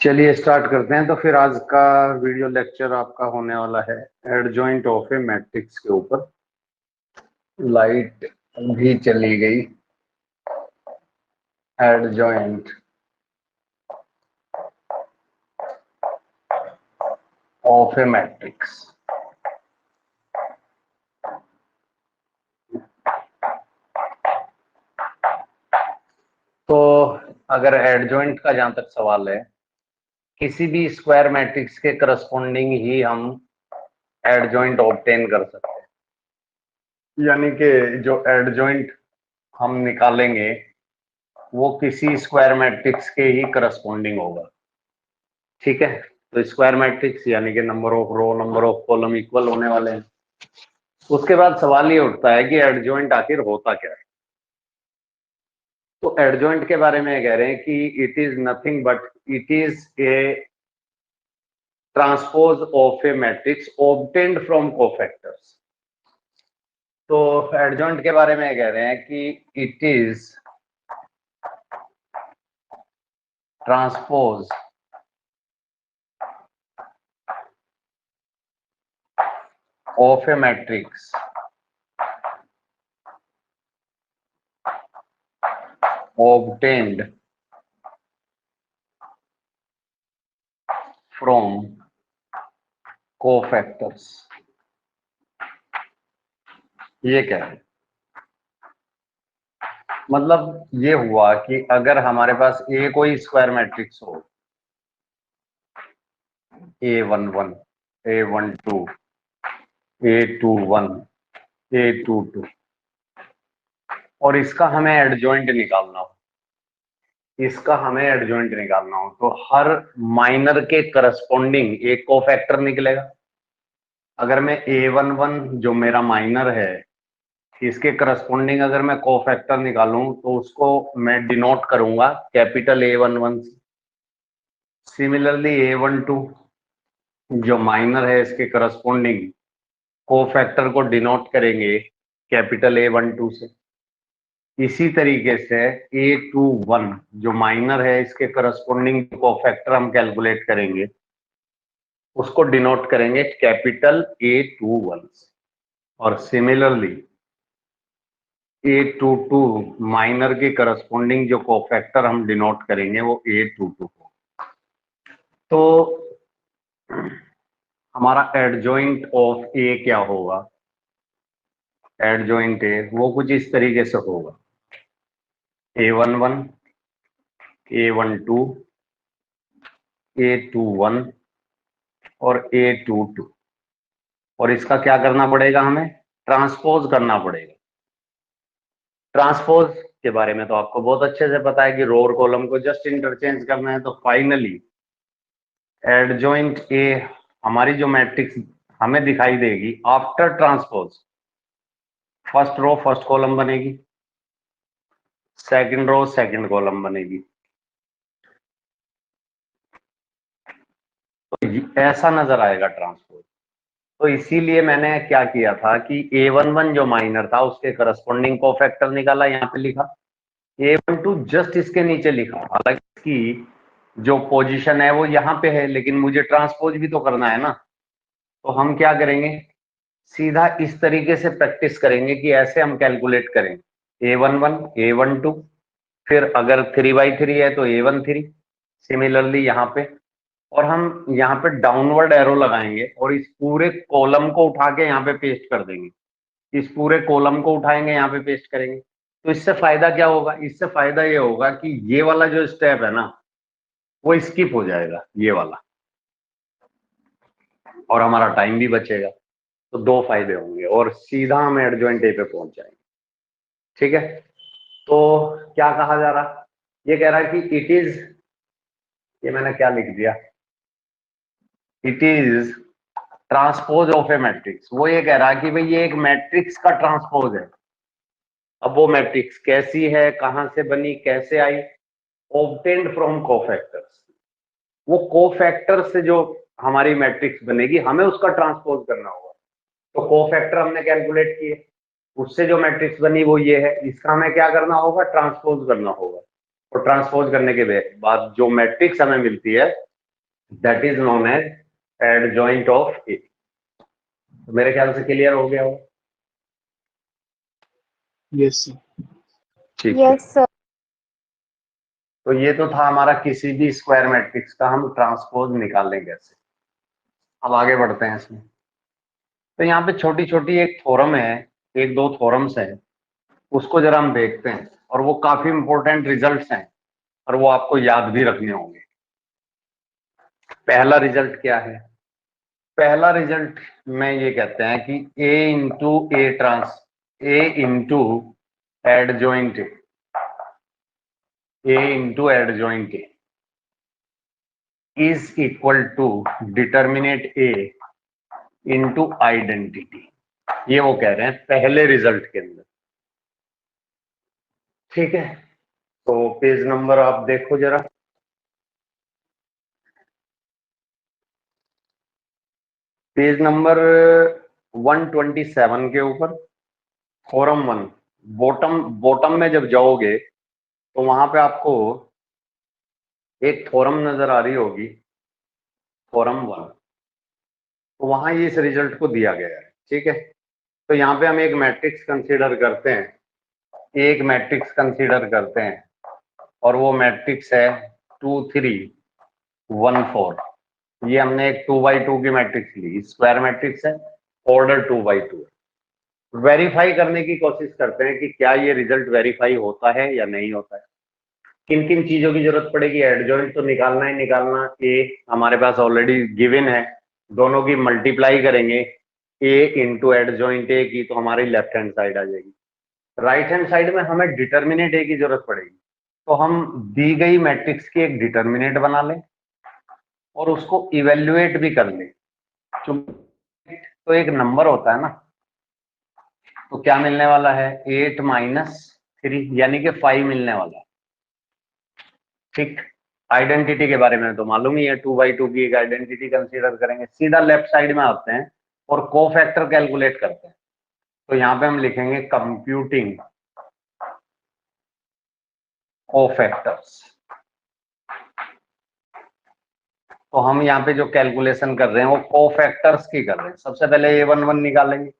चलिए स्टार्ट करते हैं। तो फिर आज का वीडियो लेक्चर आपका होने वाला है एडजॉइंट ऑफ ए मैट्रिक्स के ऊपर। लाइट भी चली गई। Adjoint of A matrix. तो अगर एडजॉइंट का जहां तक सवाल है, किसी भी स्क्वायर मैट्रिक्स के करस्पॉन्डिंग ही हम एडजॉइंट ऑब्टेन कर सकते हैं। यानी कि जो एडजॉइंट हम निकालेंगे वो किसी स्क्वायर मैट्रिक्स के ही करस्पॉन्डिंग होगा। ठीक है, तो स्क्वायर मैट्रिक्स यानी कि number of row number of column equal होने वाले हैं। उसके बाद सवाल ये उठता है कि एडजॉइंट आखिर होता क्या है। तो एडजॉइंट के बारे में कह रहे हैं कि it is nothing but it is A transpose of A matrix obtained from cofactors. तो एडजॉइंट के बारे में कह रहे हैं कि it is transpose of A matrix obtained from cofactors। ये क्या है? मतलब ये हुआ कि अगर हमारे पास ए कोई स्क्वायर मैट्रिक्स हो, A11, A12, A21, A22, और इसका हमें एडजॉइंट निकालना हो, तो हर माइनर के करस्पॉन्डिंग एक कोफैक्टर निकलेगा। अगर मैं A11 जो मेरा माइनर है इसके करस्पॉन्डिंग अगर मैं कोफैक्टर निकालूं तो उसको मैं डिनोट करूंगा कैपिटल A11 से। सिमिलरली A12 जो माइनर है इसके करस्पॉन्डिंग कोफैक्टर को डिनोट करेंगे कैपिटल A12 से। इसी तरीके से A21 जो माइनर है इसके करस्पॉन्डिंग कोफैक्टर हम कैलकुलेट करेंगे, उसको डिनोट करेंगे कैपिटल A21 से। और सिमिलरली A22 माइनर के करस्पॉन्डिंग जो कोफैक्टर हम डिनोट करेंगे वो A22 को। तो हमारा एडजॉइंट ऑफ ए क्या होगा? एडजॉइंट ए वो कुछ इस तरीके से होगा A11, A12, A21 और A22। और इसका क्या करना पड़ेगा? हमें ट्रांसपोज करना पड़ेगा। ट्रांसपोज के बारे में तो आपको बहुत अच्छे से पता है कि रो और कॉलम को जस्ट इंटरचेंज करना है। तो फाइनली एडजॉइंट ए हमारी जो मैट्रिक्स हमें दिखाई देगी after transpose, first row first column बनेगी, सेकंड रो सेकंड कॉलम बनेगी। तो ऐसा नजर आएगा ट्रांसपोज। तो इसीलिए मैंने क्या किया था कि A11 जो माइनर था उसके करस्पॉन्डिंग कोफैक्टर निकाला, यहाँ पे लिखा। A12 जस्ट इसके नीचे लिखा। हालांकि इसकी जो पोजीशन है वो यहाँ पे है, लेकिन मुझे ट्रांसपोज भी तो करना है ना। तो हम क्या करेंगे, सीधा इस तरीके से प्रैक्टिस करेंगे कि ऐसे हम कैलकुलेट करें A11, A12, फिर अगर 3/3 है तो A13। सिमिलरली यहाँ पे, और हम यहाँ पे डाउनवर्ड एरो लगाएंगे और इस पूरे कॉलम को उठा के यहाँ पे पेस्ट कर देंगे। इस पूरे कॉलम को उठाएंगे यहाँ पे पेस्ट करेंगे। तो इससे फायदा क्या होगा? इससे फायदा ये होगा कि ये वाला जो स्टेप है ना वो स्किप हो जाएगा, ये वाला, और हमारा टाइम भी बचेगा। तो दो फायदे होंगे और सीधा हम एडजॉइंट ए पे पहुंच जाएंगे। ठीक है, तो क्या कहा जा रहा? ये कह रहा है कि इट इज, ये मैंने क्या लिख दिया, it is transpose of A matrix. वो ये कह रहा है कि भाई ये एक मैट्रिक्स का ट्रांसपोज है। अब वो मैट्रिक्स कैसी है, कहां से बनी, कैसे आई? Obtained from cofactors. वो कोफैक्टर से जो हमारी मैट्रिक्स बनेगी हमें उसका ट्रांसपोज करना होगा। तो कोफैक्टर हमने कैलकुलेट किए, उससे जो मैट्रिक्स बनी वो ये है। इसका हमें क्या करना होगा? ट्रांसपोज करना होगा। और ट्रांसपोज करने के बाद जो मैट्रिक्स हमें मिलती है that is known as adjoint of A. तो मेरे ख्याल से क्लियर हो गया हो। Yes sir. ठीक है, यस सर। तो ये तो था हमारा किसी भी स्क्वायर मैट्रिक्स का हम ट्रांसपोज निकालें कैसे। अब आगे बढ़ते हैं इसमें। तो यहाँ पे छोटी छोटी एक थ्योरम है, एक दो थ्योरम्स हैं, उसको जरा हम देखते हैं, और वो काफी इंपॉर्टेंट रिजल्ट्स हैं और वो आपको याद भी रखने होंगे। पहला रिजल्ट क्या है? पहला रिजल्ट में ये कहते हैं कि A into adjoint A is equal to determinant A into identity. ये वो कह रहे हैं पहले रिजल्ट के अंदर। ठीक है, तो पेज नंबर आप देखो जरा। पेज नंबर 127 के ऊपर फॉरम 1, बॉटम बॉटम में जब जाओगे तो वहां पे आपको एक थ्योरम नजर आ रही होगी, फॉरम 1। तो वहां ये इस रिजल्ट को दिया गया है। ठीक है, तो यहाँ पे हम एक मैट्रिक्स कंसीडर करते हैं, एक मैट्रिक्स कंसीडर करते हैं, और वो मैट्रिक्स है 2 3 1 4। ये हमने एक 2x2 की मैट्रिक्स ली, स्क्वायर मैट्रिक्स है, ऑर्डर 2x2 है। वेरीफाई करने की कोशिश करते हैं कि क्या ये रिजल्ट वेरीफाई होता है या नहीं होता है। किन किन चीजों की जरूरत पड़ेगी? एडजॉइंट तो निकालना ही निकालना, ए हमारे पास ऑलरेडी गिवन है, दोनों की मल्टीप्लाई करेंगे, ए इंटू एडजॉइंट ए की, तो हमारी लेफ्ट हैंड साइड आ जाएगी। राइट हैंड साइड में हमें डिटर्मिनेट ए की जरूरत पड़ेगी, तो हम दी गई मैट्रिक्स की एक डिटर्मिनेट बना लें और उसको इवेल्युएट भी कर लें। तो एक नंबर होता है ना, तो क्या मिलने वाला है? 8 - 3 यानी कि 5 मिलने वाला है। ठीक, आइडेंटिटी के बारे में तो मालूम ही है, 2x2 की एक आइडेंटिटी कंसीडर करेंगे। सीधा लेफ्ट साइड में आते हैं और कोफैक्टर कैलकुलेट करते हैं। तो यहाँ पे हम लिखेंगे कंप्यूटिंग कोफैक्टर्स। तो हम यहाँ पे जो कैलकुलेशन कर रहे हैं वो कोफैक्टर्स की कर रहे हैं। सबसे पहले A11 निकालेंगे।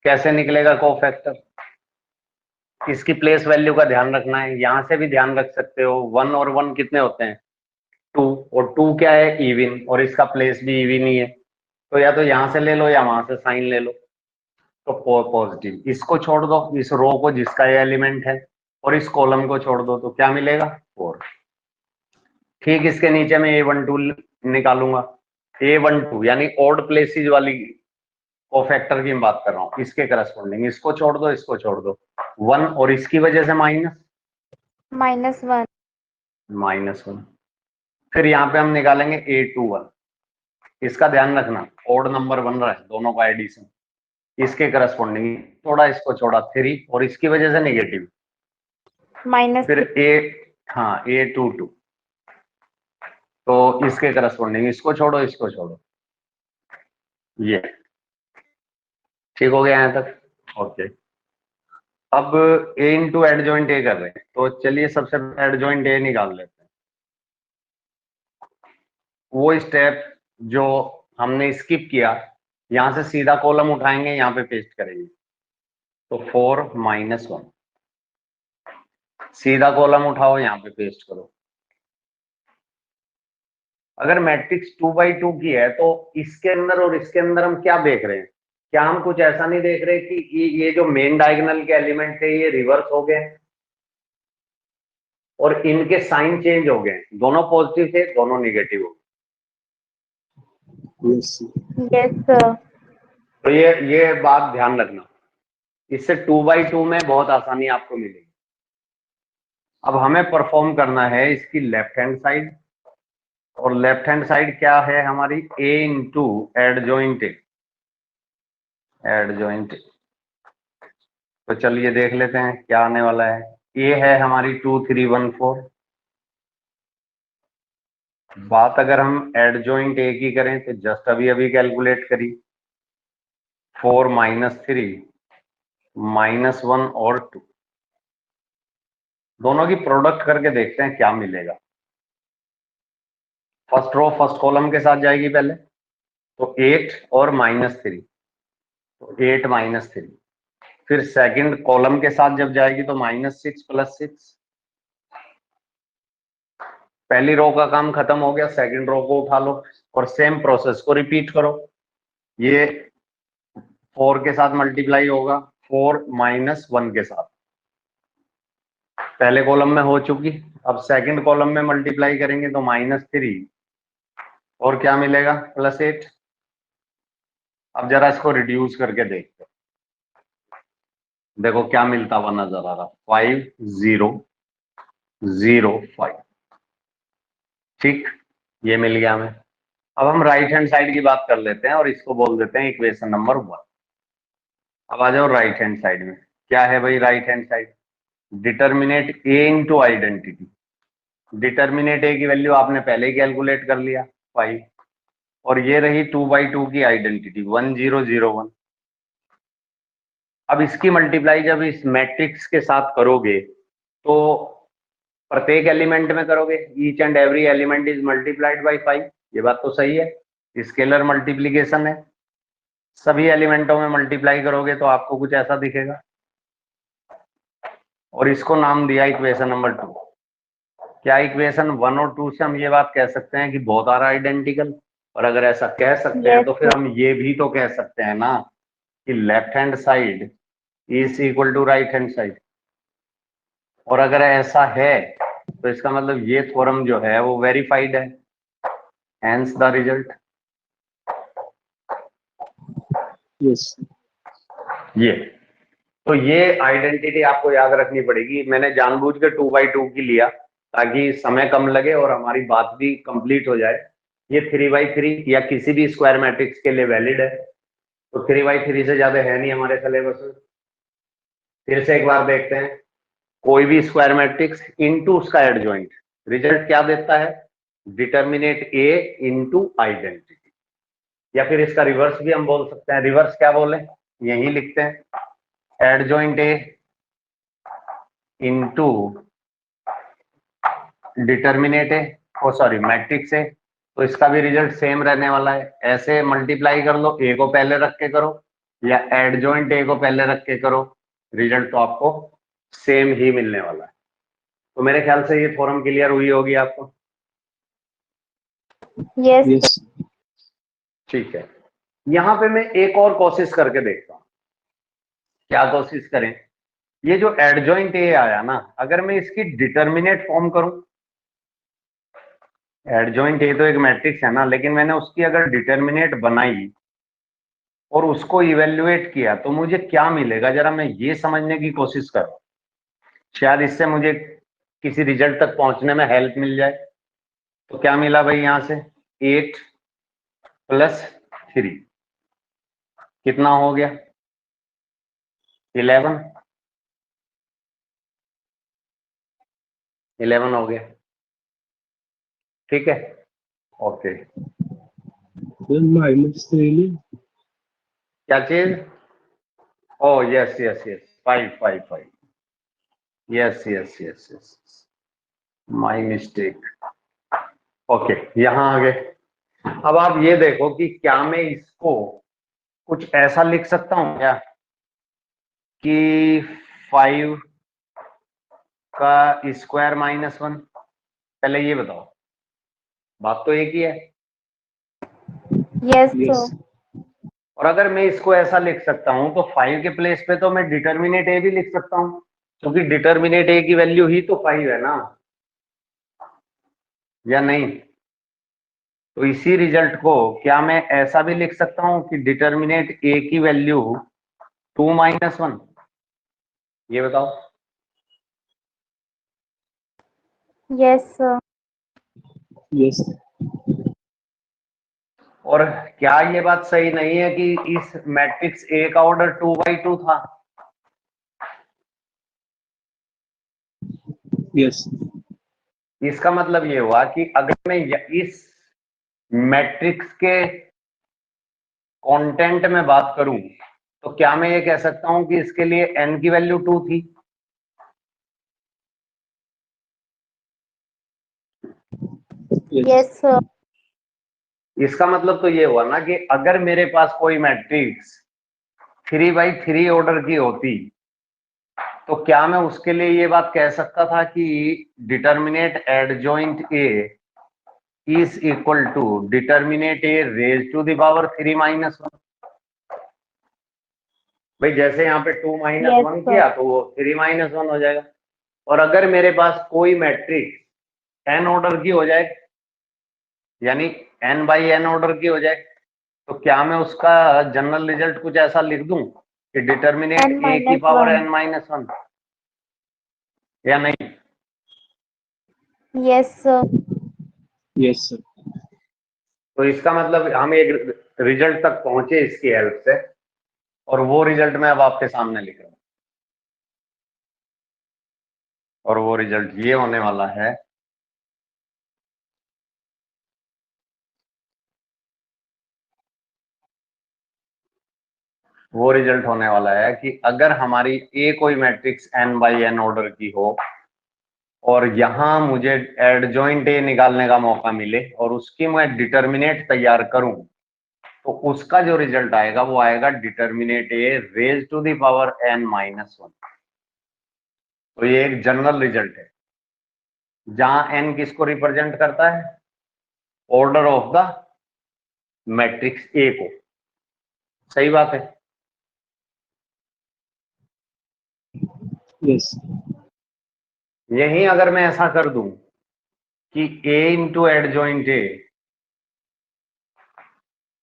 कैसे निकलेगा कोफैक्टर? इसकी प्लेस वैल्यू का ध्यान रखना है, यहां से भी ध्यान रख सकते हो। 1 और 1 कितने होते हैं? 2, और 2 क्या है? इविन, और इसका प्लेस भी इविन ही है, तो या तो यहां से ले लो या वहां से साइन ले लो। तो पॉजिटिव, इसको छोड़ दो, इस रो को जिसका ये एलिमेंट है, और इस कॉलम को छोड़ दो, तो क्या मिलेगा? 4। ठीक, इसके नीचे मैं A12 निकालूंगा। A12 यानी ऑड प्लेसेस वाली कोफैक्टर की मैं बात कर रहा हूँ, इसके करस्पॉन्डिंग इसको छोड़ दो, इसको छोड़ दो, 1, और इसकी वजह से -1। -1। फिर यहाँ पे हम निकालेंगे A21। इसका ध्यान रखना, ऑड नंबर बन रहा है, दोनों का एडिशन, इसके करस्पॉन्डिंग छोड़ा, इसको छोड़ा 3, और इसकी वजह से नेगेटिव। फिर -3। हाँ A22, तो इसके करस्पॉन्डिंग इसको छोड़ो, इसको छोड़ो, ये ठीक हो गया यहाँ तक। ओके, अब A इंटू एडजॉइंट ए कर रहे हैं, तो चलिए सबसे पहले एडजॉइंट ए निकाल लेते हैं। वो स्टेप जो हमने स्किप किया, यहां से सीधा कॉलम उठाएंगे, यहाँ पे पेस्ट करेंगे, तो 4 - 1। सीधा कॉलम उठाओ, यहाँ पे पेस्ट करो। अगर मैट्रिक्स 2x2 की है तो इसके अंदर और इसके अंदर हम क्या देख रहे हैं? क्या हम कुछ ऐसा नहीं देख रहे कि ये जो मेन डायगोनल के एलिमेंट थे ये रिवर्स हो गए और इनके साइन चेंज हो गए, दोनों पॉजिटिव थे, दोनों निगेटिव हो गए। Yes yes sir. तो ये बात ध्यान रखना, इससे 2x2 में बहुत आसानी आपको मिलेगी। अब हमें परफॉर्म करना है इसकी लेफ्ट हैंड साइड, और लेफ्ट हैंड साइड क्या है हमारी? A इंटू एडजॉइंट तो चलिए देख लेते हैं क्या आने वाला है। A है हमारी 2 3 1 4। बात अगर हम एडजॉइंट A की करें तो जस्ट अभी अभी कैलकुलेट करी, 4 - 3 -1 और 2, दोनों की प्रोडक्ट करके देखते हैं क्या मिलेगा। फर्स्ट रो फर्स्ट कॉलम के साथ जाएगी पहले, तो 8 और -3, तो 8 -3। फिर सेकंड कॉलम के साथ जब जाएगी तो -6 + 6। पहली रो का काम खत्म हो गया, सेकंड रो को उठा लो और सेम प्रोसेस को रिपीट करो। ये 4 के साथ मल्टीप्लाई होगा, 4 -1 के साथ, पहले कॉलम में हो चुकी। अब सेकंड कॉलम में मल्टीप्लाई करेंगे तो -3 और क्या मिलेगा, +8। अब जरा इसको रिड्यूस करके देखते हैं, देखो क्या मिलता हुआ नजर आ रहा, 5 0 0 5। ठीक, ये मिल गया हमें। अब हम राइट हैंड साइड की बात कर लेते हैं और इसको बोल देते हैं इक्वेशन नंबर 1। अब आ जाओ राइट हैंड साइड में। क्या है भाई right hand side, determinate A into identity. Determinate ए की वैल्यू आपने पहले ही कैलकुलेट कर लिया 5, और ये रही 2/2 की आइडेंटिटी 1 0 0 1। अब इसकी मल्टीप्लाई जब इस मैट्रिक्स के साथ करोगे तो प्रत्येक एलिमेंट में करोगे, each and every element is multiplied by 5। ये बात तो सही है, स्केलर मल्टीप्लीकेशन है, सभी एलिमेंटों में मल्टीप्लाई करोगे तो आपको कुछ ऐसा दिखेगा, और इसको नाम दिया इक्वेशन नंबर 2। क्या इक्वेशन 1 और 2 से हम ये बात कह सकते हैं कि बोथ आर आइडेंटिकल? और अगर ऐसा कह सकते हैं Yes, तो फिर हम ये भी तो कह सकते हैं ना कि left hand side is equal to right hand side. और अगर ऐसा है तो इसका मतलब ये थ्योरम जो है वो वेरीफाइड है, हेंस द रिजल्ट। यस। ये तो ये आइडेंटिटी आपको याद रखनी पड़ेगी। मैंने जानबूझ के 2/2 की लिया ताकि समय कम लगे और हमारी बात भी कंप्लीट हो जाए। ये 3/3 या किसी भी स्क्वायर मैट्रिक्स के लिए वैलिड है, तो 3/3 से ज्यादा है नहीं हमारे सिलेबस में। फिर से एक बार देखते हैं, कोई भी स्क्वायर मैट्रिक्स इनटू उसका एडजॉइंट, रिजल्ट क्या देता है, डिटर्मिनेट ए इनटू आइडेंटिटी। या फिर इसका रिवर्स भी हम बोल सकते हैं। रिवर्स क्या बोले, यही लिखते हैं, adjoint A into determinant A, oh sorry matrix A. तो इसका भी रिजल्ट सेम रहने वाला है। ऐसे मल्टीप्लाई कर लो, ए को पहले रख के करो या एडजॉइंट ए को पहले रख के करो, रिजल्ट तो आपको सेम ही मिलने वाला है। तो मेरे ख्याल से ये थ्योरम क्लियर हुई होगी आपको। yes, yes. ठीक है, यहां पे मैं एक और कोशिश करके देखता हूं। क्या कोशिश करें, ये जो एडजॉइंट ए आया ना, अगर मैं इसकी डिटर्मिनेट फॉर्म करूं, एडजॉइंट ए तो एक मैट्रिक्स है ना, लेकिन मैंने उसकी अगर डिटर्मिनेट बनाई और उसको इवेल्युएट किया तो मुझे क्या मिलेगा, जरा मैं ये समझने की कोशिश कर रहा हूं। शायद इससे मुझे किसी रिजल्ट तक पहुंचने में हेल्प मिल जाए। तो क्या मिला भाई यहां से, 8 + 3 कितना हो गया, 11। 11 हो गया, ठीक है, ओके। -3 क्या चीज, ओ yes yes yes, 5 5 5, yes yes yes yes, my mistake. Okay, यहां आ गए। अब आप ये देखो कि क्या मैं इसको कुछ ऐसा लिख सकता हूं क्या कि 5 का स्क्वायर -1? पहले ये बताओ, बात तो एक ही है। yes, yes. और अगर मैं इसको ऐसा लिख सकता हूं तो 5 के प्लेस पे तो मैं डिटर्मिनेट ए भी लिख सकता हूं, क्योंकि डिटर्मिनेट ए की वैल्यू ही तो 5 है ना, या नहीं? तो इसी रिजल्ट को क्या मैं ऐसा भी लिख सकता हूं कि डिटर्मिनेट ए की वैल्यू 2 - 1? ये बताओ। yes, sir. यस। और क्या ये बात सही नहीं है कि इस मैट्रिक्स ए का ऑर्डर 2/2 था? यस। इसका मतलब ये हुआ कि अगर मैं इस मैट्रिक्स के कंटेंट में बात करूं तो क्या मैं ये कह सकता हूं कि इसके लिए n की वैल्यू 2 थी? Yes, sir. इसका मतलब तो ये हुआ ना कि अगर मेरे पास कोई मैट्रिक्स 3/3 ऑर्डर की होती तो क्या मैं उसके लिए ये बात कह सकता था कि determinant adjoint A is equal to determinant A raise to the power 3-1? भाई जैसे यहाँ पे 2-1 Yes, sir. किया तो वो 3-1 हो जाएगा। और अगर मेरे पास कोई मैट्रिक्स एन ऑर्डर की हो जाए, यानी n/n ऑर्डर की हो जाए, तो क्या मैं उसका जनरल रिजल्ट कुछ ऐसा लिख दूं कि डिटर्मिनेट N ए की minus पावर 1. n-1, या नहीं? Yes, sir. Yes, sir. तो इसका मतलब हम एक रिजल्ट तक पहुंचे इसकी हेल्प से, और वो रिजल्ट मैं अब आपके सामने लिख रहा हूं। और वो रिजल्ट ये होने वाला है, वो रिजल्ट होने वाला है कि अगर हमारी ए कोई मैट्रिक्स n/n ऑर्डर की हो और यहां मुझे एडजॉइंट ए निकालने का मौका मिले और उसकी मैं डिटर्मिनेट तैयार करूं, तो उसका जो रिजल्ट आएगा वो आएगा determinant A raise to the power n-1। तो ये एक जनरल रिजल्ट है जहां n किसको रिप्रेजेंट करता है? Order of the matrix A को। सही बात है। Yes. यहीं अगर मैं ऐसा कर दूं कि a इंटू एडजॉइंट ए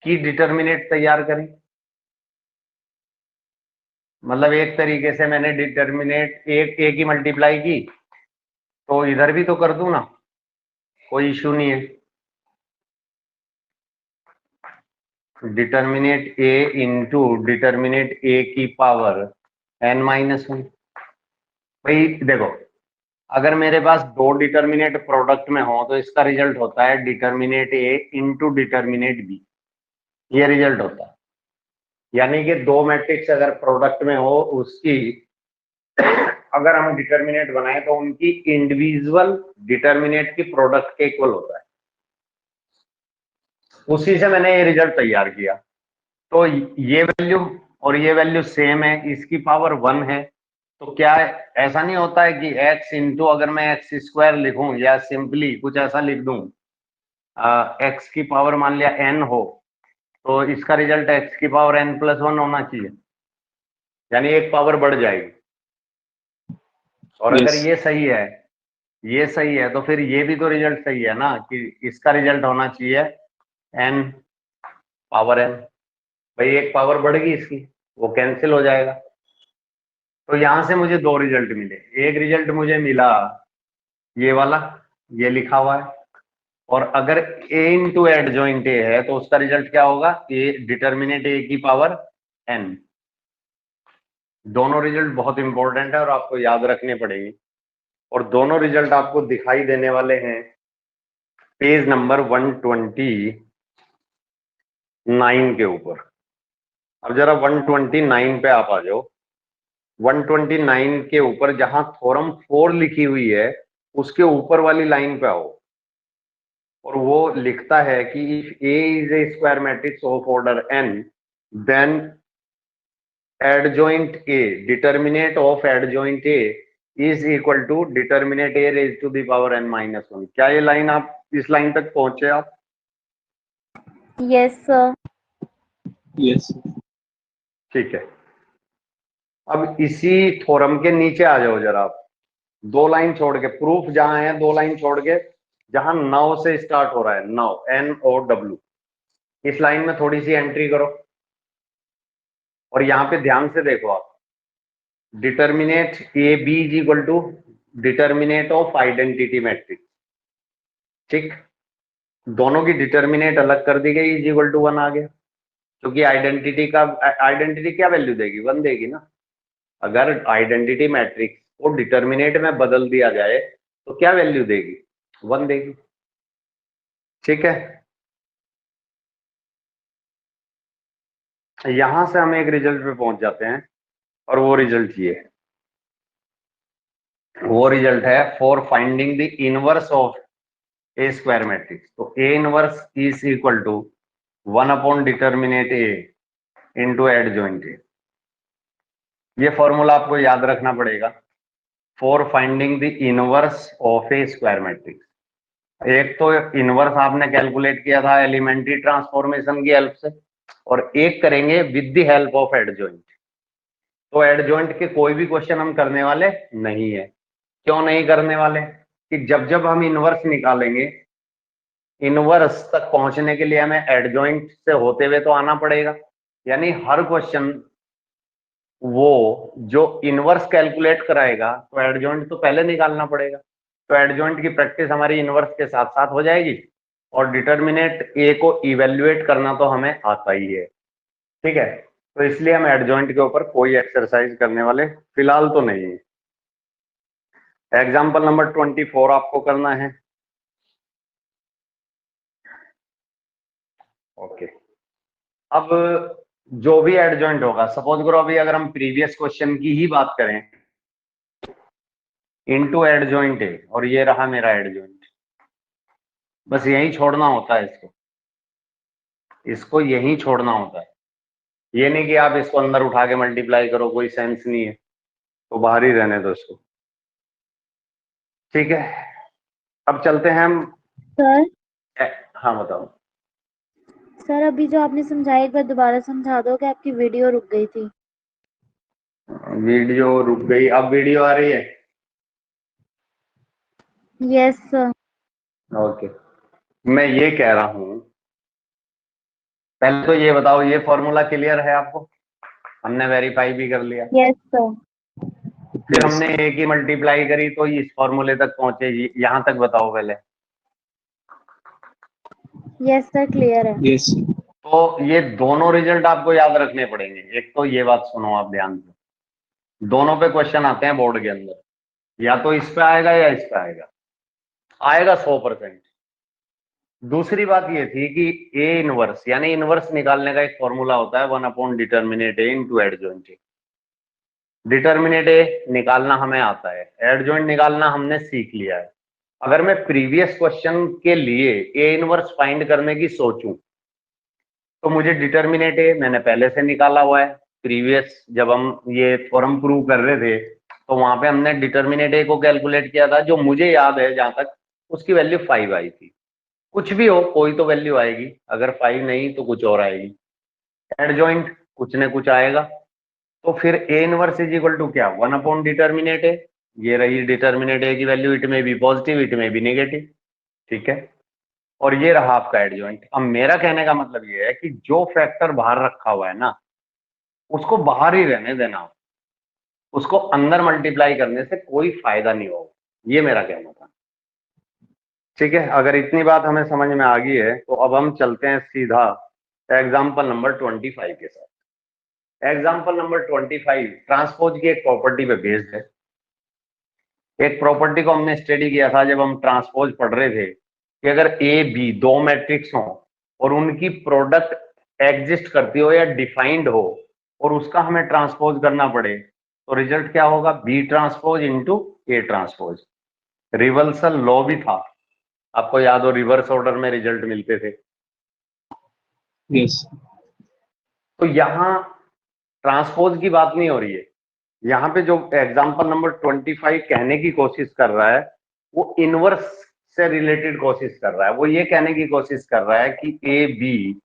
की डिटर्मिनेट तैयार करें, मतलब एक तरीके से मैंने डिटर्मिनेट ए की मल्टीप्लाई की, तो इधर भी तो कर दूं ना, कोई इश्यू नहीं है। डिटर्मिनेट ए इंटू डिटर्मिनेट ए की पावर n-1। भाई देखो, अगर मेरे पास दो डिटर्मिनेट प्रोडक्ट में हो तो इसका रिजल्ट होता है determinate A into determinate B, ये रिजल्ट होता है। यानी कि दो मैट्रिक्स अगर प्रोडक्ट में हो, उसकी अगर हम डिटर्मिनेट बनाए तो उनकी इंडिविजुअल डिटर्मिनेट की प्रोडक्ट के इक्वल होता है। उसी से मैंने ये रिजल्ट तैयार किया। तो ये वैल्यू और ये वैल्यू सेम है, इसकी पावर 1 है। तो क्या ऐसा नहीं होता है कि x इंटू, अगर मैं x² लिखूं या सिंपली कुछ ऐसा लिख दूं, x की पावर मान लिया n हो, तो इसका रिजल्ट x की पावर n+1 होना चाहिए, यानी एक पावर बढ़ जाएगी। और अगर Yes. ये सही है, ये सही है, तो फिर ये भी तो रिजल्ट सही है ना कि इसका रिजल्ट होना चाहिए n⁻n। भाई एक पावर बढ़ गई इसकी, वो कैंसिल हो जाएगा। तो यहां से मुझे दो रिजल्ट मिले। एक रिजल्ट मुझे मिला ये वाला, ये लिखा हुआ है, और अगर a इंटू एडजॉइंट ए है तो उसका रिजल्ट क्या होगा? ए डिटर्मिनेट ए की पावर n। दोनों रिजल्ट बहुत इंपॉर्टेंट है और आपको याद रखने पड़ेंगे, और दोनों रिजल्ट आपको दिखाई देने वाले हैं पेज नंबर 129 के ऊपर। अब जरा 129 पे आप आ जाओ। 129 के ऊपर जहां थ्योरम 4 लिखी हुई है, उसके ऊपर वाली लाइन पे आओ, और वो लिखता है कि if A is a square matrix of order n, then adjoint A, determinant of adjoint A is equal to determinant A raise to the power n-1। क्या ये लाइन, आप इस लाइन तक पहुंचे आप? Yes, sir. Yes. ठीक है। अब इसी थ्योरम के नीचे आ जाओ जरा आप, दो लाइन छोड़ के, प्रूफ जहां है दो लाइन छोड़ के, जहां 9 से स्टार्ट हो रहा है, 9 NOW, इस लाइन में थोड़ी सी एंट्री करो, और यहां पे ध्यान से देखो आप, determinant A B is equal to determinant of identity matrix. ठीक, दोनों की डिटर्मिनेट अलग कर दी गई, इज इक्वल टू 1 आ गया, क्योंकि आइडेंटिटी क्या वैल्यू देगी? 1 देगी ना। अगर आइडेंटिटी मैट्रिक्स को डिटर्मिनेट में बदल दिया जाए तो क्या वैल्यू देगी? 1 देगी। ठीक है, यहां से हम एक रिजल्ट पे पहुंच जाते हैं, और वो रिजल्ट ये है, वो रिजल्ट है for finding the inverse of a square matrix, तो A inverse is equal to 1 upon determinant A into adjoint A. ये फॉर्मूला आपको याद रखना पड़ेगा for finding the inverse of a square matrix. एक तो इनवर्स आपने कैलकुलेट किया था एलिमेंट्री ट्रांसफॉर्मेशन की हेल्प से, और एक करेंगे with the help of adjoint. तो एडजॉइंट के कोई भी क्वेश्चन हम करने वाले नहीं है। क्यों नहीं करने वाले? कि जब जब हम इनवर्स निकालेंगे, इनवर्स तक पहुंचने के लिए हमें एडजॉइंट से होते हुए तो आना पड़ेगा। यानी हर क्वेश्चन वो जो इनवर्स कैलकुलेट कराएगा तो एडजॉइंट तो पहले निकालना पड़ेगा। तो एडजॉइंट की प्रैक्टिस हमारी इनवर्स के साथ साथ हो जाएगी, और डिटर्मिनेट ए को इवेल्युएट करना तो हमें आता ही है। ठीक है, तो इसलिए हम एडजॉइंट के ऊपर कोई एक्सरसाइज करने वाले फिलहाल तो नहीं है। एग्जाम्पल नंबर 24 आपको करना है। ओके, अब जो भी एडजॉइंट होगा, सपोज करो अभी अगर हम प्रीवियस क्वेश्चन की ही बात करें, इनटू एडजॉइंट है और ये रहा मेरा एडजॉइंट, बस यही छोड़ना होता है इसको यही छोड़ना होता है। ये नहीं कि आप इसको अंदर उठा के मल्टीप्लाई करो, कोई सेंस नहीं है, तो बाहर ही रहने दो इसको। ठीक है, अब चलते हैं हम। सर हाँ बताओ। सर अभी जो आपने समझाया एक बार दोबारा समझा दो कि आपकी वीडियो रुक गई थी। वीडियो रुक गई, अब वीडियो आ रही है? Yes sir. ओके, मैं ये कह रहा हूं, पहले तो ये बताओ ये फॉर्मूला क्लियर है आपको? हमने वेरीफाई भी कर लिया। Yes sir. फिर Yes. हमने ए की मल्टीप्लाई करी तो इस फॉर्मूले तक पहुंचे, यहां तक बताओ पहले। यस सर क्लियर है। Yes, sir. तो ये दोनों रिजल्ट आपको याद रखने पड़ेंगे। एक तो ये बात सुनो आप ध्यान से, दोनों पे क्वेश्चन आते हैं बोर्ड के अंदर, या तो इस पे आएगा या इस पे आएगा, आएगा 100%। दूसरी बात ये थी कि ए इनवर्स यानी इनवर्स निकालने का एक फॉर्मूला होता है 1 upon determinant A into adjoint A. Determinant A निकालना हमें आता है, एडजॉइंट निकालना हमने सीख लिया है। अगर मैं प्रीवियस क्वेश्चन के लिए ए इनवर्स फाइंड करने की सोचूं, तो मुझे डिटर्मिनेट ए मैंने पहले से निकाला हुआ है। प्रीवियस जब हम ये फॉर्म प्रूव कर रहे थे तो वहां पे हमने डिटर्मिनेट ए को कैलकुलेट किया था, जो मुझे याद है जहां तक उसकी वैल्यू 5 आई थी। कुछ भी हो कोई तो वैल्यू आएगी, अगर 5 नहीं तो कुछ और आएगी। एडजॉइंट कुछ न कुछ आएगा। तो फिर A inverse is equal to क्या, 1 अपॉन डिटर्मिनेट ए। ये रही डिटर्मिनेट ए की वैल्यू, इट में बी पॉजिटिव इट में बी नेगेटिव। ठीक है, और ये रहा आपका एडजॉइंट। अब मेरा कहने का मतलब ये है कि जो फैक्टर बाहर रखा हुआ है ना, उसको बाहर ही रहने देना, उसको अंदर मल्टीप्लाई करने से कोई फायदा नहीं होगा, ये मेरा कहना था। ठीक है, अगर इतनी बात हमें समझ में आ गई है तो अब हम चलते हैं सीधा एग्जाम्पल नंबर 25 के साथ। एग्जाम्पल नंबर 25 ट्रांसपोज की एक प्रॉपर्टी पे बेस्ड है। एक प्रॉपर्टी को हमने स्टडी किया था जब हम ट्रांसपोज पढ़ रहे थे कि अगर ए बी दो मैट्रिक्स हो और उनकी प्रोडक्ट एग्जिस्ट करती हो या डिफाइंड हो और उसका हमें ट्रांसपोज करना पड़े, तो रिजल्ट क्या होगा, B transpose into A transpose. Reversal law भी था, आपको याद हो, रिवर्स ऑर्डर में रिजल्ट मिलते थे। Yes. तो यहाँ ट्रांसपोज की बात नहीं हो रही है, यहाँ पे जो एग्जांपल नंबर 25 कहने की कोशिश कर रहा है वो इनवर्स से रिलेटेड कोशिश कर रहा है। वो ये कहने की कोशिश कर रहा है कि A B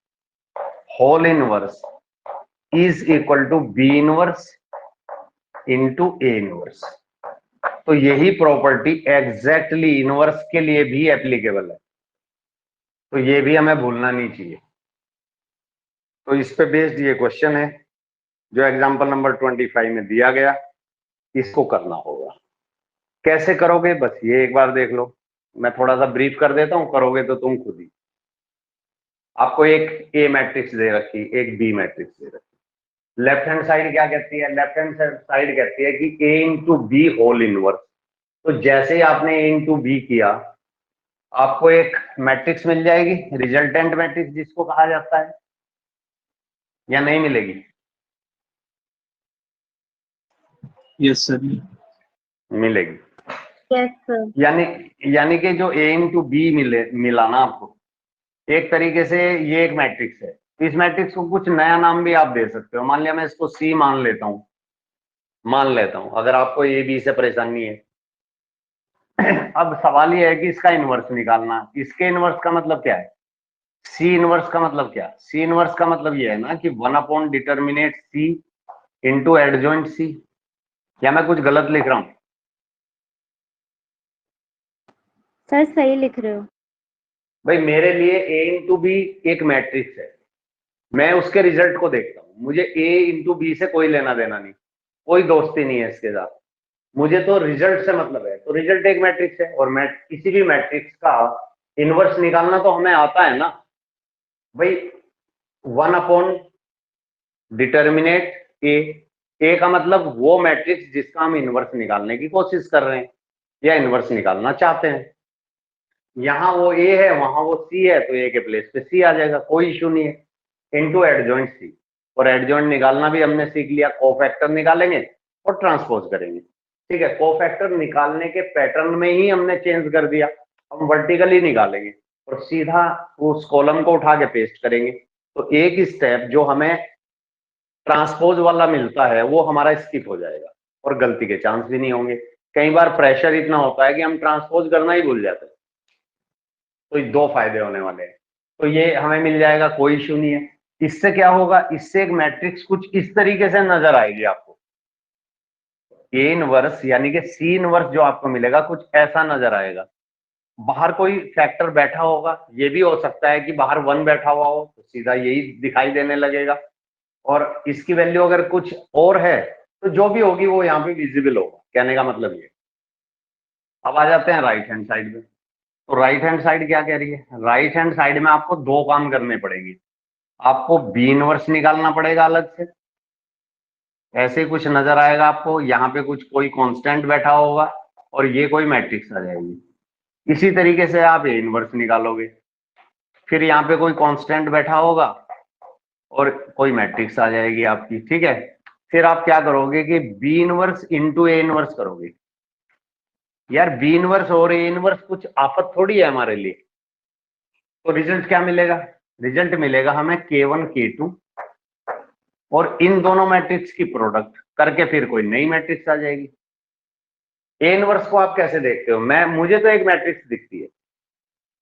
whole inverse is equal to B inverse into A inverse. तो यही प्रॉपर्टी एग्जैक्टली इनवर्स के लिए भी एप्लीकेबल है, तो ये भी हमें भूलना नहीं चाहिए। तो इस पे बेस्ड ये क्वेश्चन है जो एग्जांपल नंबर 25 में दिया गया, इसको करना होगा। कैसे करोगे बस ये एक बार देख लो, मैं थोड़ा सा ब्रीफ कर देता हूं, करोगे तो तुम खुद ही। आपको एक ए मैट्रिक्स दे रखी, एक बी मैट्रिक्स दे रखी। लेफ्ट हैंड साइड क्या कहती है, लेफ्ट हैंड साइड कहती है कि A into B whole inverse. तो जैसे ही आपने ए इंटू बी किया, आपको एक मैट्रिक्स मिल जाएगी, रिजल्टेंट मैट्रिक्स जिसको कहा जाता है, या नहीं मिलेगी? Yes, sir. मिलेगी। Yes sir. यानी कि जो ए इंटू बी मिला ना आपको, एक तरीके से ये एक मैट्रिक्स है। इस मैट्रिक्स को कुछ नया नाम भी आप दे सकते हो। मान लिया मैं इसको सी मान लेता हूं, अगर आपको ए बी से परेशानी है। अब सवाल ये है कि इसका इनवर्स निकालना। इसके इनवर्स का मतलब क्या है? सी इनवर्स का मतलब क्या? सी इनवर्स का मतलब ये है ना कि 1 डिटर्मिनेट सी इंटू एडजॉइंट सी। या मैं कुछ गलत लिख रहा हूं? सर सही लिख रहे हो। भाई मेरे लिए ए इंटू बी एक मैट्रिक्स है, मैं उसके रिजल्ट को देखता हूं। मुझे ए इंटू बी से कोई लेना देना नहीं, कोई दोस्ती नहीं है इसके साथ। मुझे तो रिजल्ट से मतलब है। तो रिजल्ट एक मैट्रिक्स है, और किसी भी मैट्रिक्स का इनवर्स निकालना तो हमें आता है ना भाई। 1 डिटर्मिनेट ए का मतलब वो मैट्रिक्स जिसका हम इनवर्स निकालने की कोशिश कर रहे हैं या इनवर्स निकालना चाहते हैं। यहाँ वो ए है, वहां वो सी है, तो ए के प्लेस पे सी आ जाएगा, कोई इशू नहीं है। इनटू एडजॉइंट सी, और एडजॉइंट निकालना भी हमने सीख लिया। कोफैक्टर निकालेंगे और ट्रांसपोज करेंगे। ठीक है, कोफैक्टर निकालने के पैटर्न में ही हमने चेंज कर दिया। हम वर्टिकली निकालेंगे और सीधा उस कॉलम को उठा के पेस्ट करेंगे। तो एक स्टेप जो हमें ट्रांसपोज वाला मिलता है वो हमारा स्किप हो जाएगा, और गलती के चांस भी नहीं होंगे। कई बार प्रेशर इतना होता है कि हम ट्रांसपोज करना ही भूल जाते हैं। तो ये दो फायदे होने वाले हैं। तो ये हमें मिल जाएगा, कोई इशू नहीं है। इससे क्या होगा? इससे एक मैट्रिक्स कुछ इस तरीके से नजर आएगी आपको। ए इनवर्स यानी कि सी इनवर्स जो आपको मिलेगा कुछ ऐसा नजर आएगा। बाहर कोई फैक्टर बैठा होगा, ये भी हो सकता है कि बाहर 1 बैठा हुआ हो, तो सीधा यही दिखाई देने लगेगा। और इसकी वैल्यू अगर कुछ और है तो जो भी होगी वो यहाँ पे विजिबल होगा। कहने का मतलब ये। अब आ जाते हैं राइट हैंड साइड में। तो राइट हैंड साइड क्या कह रही है? राइट हैंड साइड में आपको दो काम करने पड़ेंगे। आपको बी इनवर्स निकालना पड़ेगा अलग से। ऐसे ही कुछ नजर आएगा आपको, यहाँ पे कुछ कोई कांस्टेंट बैठा होगा और ये कोई मैट्रिक्स आ जाएगी। इसी तरीके से आप ए इनवर्स निकालोगे, फिर यहाँ पे कोई कांस्टेंट बैठा होगा और कोई मैट्रिक्स आ जाएगी आपकी। ठीक है, फिर आप क्या करोगे कि B inverse into A inverse करोगे। यार बी इनवर्स और ए इनवर्स कुछ आफत थोड़ी है हमारे लिए। तो रिजल्ट क्या मिलेगा? रिजल्ट मिलेगा हमें K1 K2, और इन दोनों मैट्रिक्स की प्रोडक्ट करके फिर कोई नई मैट्रिक्स आ जाएगी। ए इनवर्स को आप कैसे देखते हो? मुझे तो एक मैट्रिक्स दिखती है,